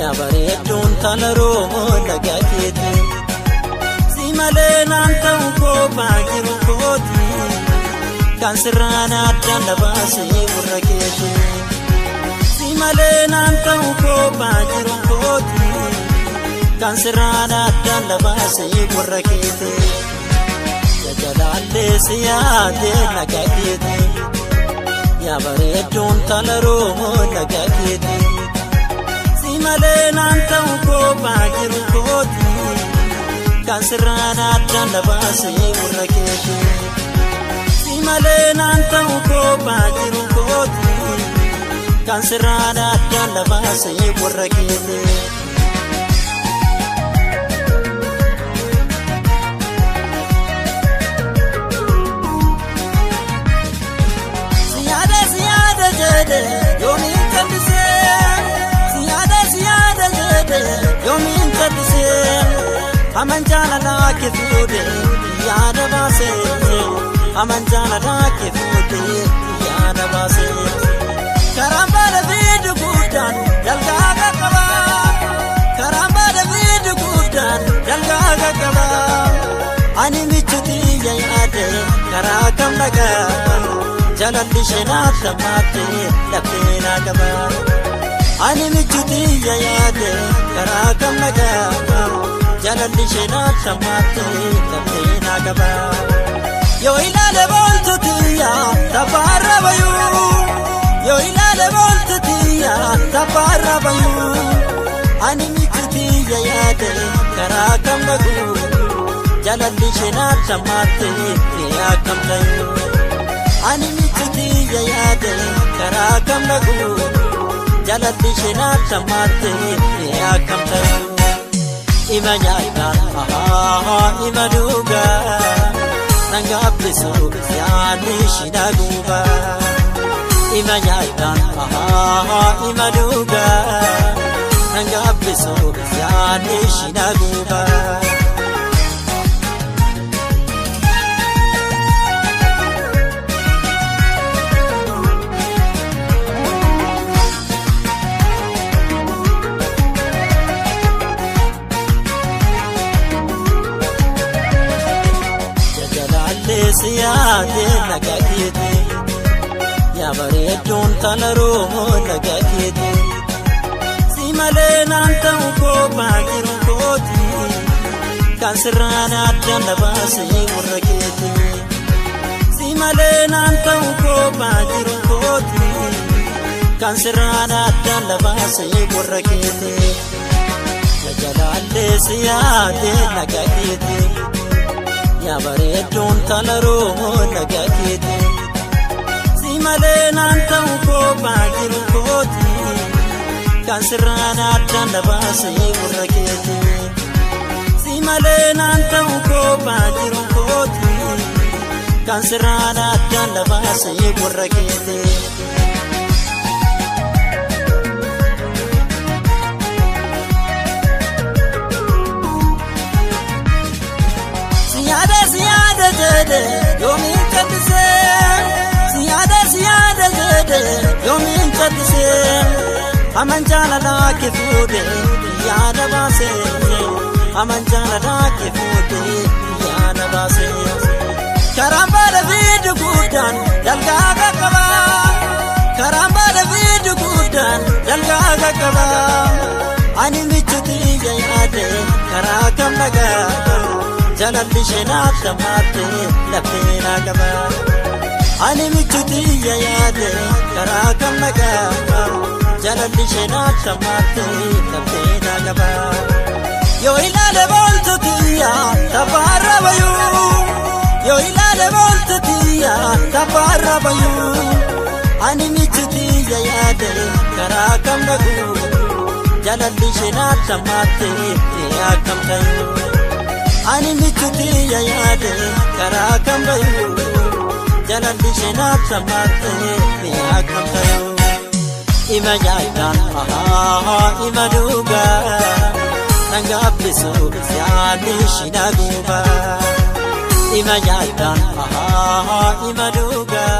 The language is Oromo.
يا bareedduun tala Oromoo laga keeti si malee naan ta'u kophaa jiru kooti kan sirraan addaan na baasee gurra keeti si malee naan ta'u kophaa jiru kooti kan sirraan addaan na baasee gurra keeti jajalaallee si yaadee laga keeti yaa bareedduun tala Oromoo laga keeti malee naan ta'u kophaa jiru kooti kan sirraan addaan na baasee gurra keeti si malee naan ta'u kophaa jiru kooti kan sirraan addaan na baasee gurra keeti siyaada jedhe yoomiin kandisee yoomiin taddisee aman jaalalaa kee fuudhe yaada baasee aman jaalalaa kee fuudhe yaada baasee karaan baala fiidu guddaan dalgaa qaqqaba karaan baala fiidu guddaan dalgaa qaqqaba ani michuutii yaade karaa kam dhagaa jalalli sheenaaf tammaate laphee naa qaba ani michuutii yaade karaa kam dhagaa jalalli sheenaaf tammaate laphee naa qaba yoo ilaale booltuutiya taphaarra bayuu yoo ilaale booltuutiya taphaarra bayuu ani michuutii yaade karaa kam dhaguu jalalli sheenaaf tammaate akkam ta'uu ani michuutii yaade karaa kam dhaguu jalalli sheenaaf tammaate akkam ta'uu ima nyaadhaan ima dhugaa nan gaabbisu yaadni shina guubaa ima nyaadhaan ima dhugaa nan gaabbisu yaadni shina guubaa siyaade laga keeti yaa bareedduun tala Oromoo laga keeti si malee naan ta'u kophaa jiru kooti kan sirraan addaan na baasee gurra keeti si malee naan ta'u kophaa jiru kooti kan sirraan addaan na baasee gurra keeti jajalaallee siyaade laga keeti yaa bareedduun tala Oromoo laga keeti si malee naan ta'u kophaa jiru kooti kan sirraan addaan na baasee gurra keeti si malee naan ta'u kophaa jiru kooti kan sirraan addaan na baasee gurra keeti siyaada jedhe yoomiin taddisee siyaada jedhe yoomiin taddisee aman jaalalaa kee fuudhe yaada baasee aman jaalalaa kee fuudhe yaada baasee karaan baala fiidu guddaan dalgaa qaqqaba karaan baala fiidu guddaan dalgaa qaqqaba ani michuutii yaade karaa kam dhagaa jalalli sheenaaf tammaate laphee naa qaba ani michuutii yaade karaa kam dhagaa jalalli sheenaaf tammaate laphee naa qaba yoo ilaale booltuutiya taphaarra bayuu yoo ilaale booltuutiya taphaarra bayuu ani michuutii yaade karaa kam dhaguu jalalli sheenaaf tammaate akkam ta'uu ani michuutii yaade karaa kam bayuu jalalli sheenaaf tammaate akkam ta'uu ima nyaadhaan ima dhugaa nan gaabbisu yaadni shina guubaa ima nyaadhaan ima dhugaa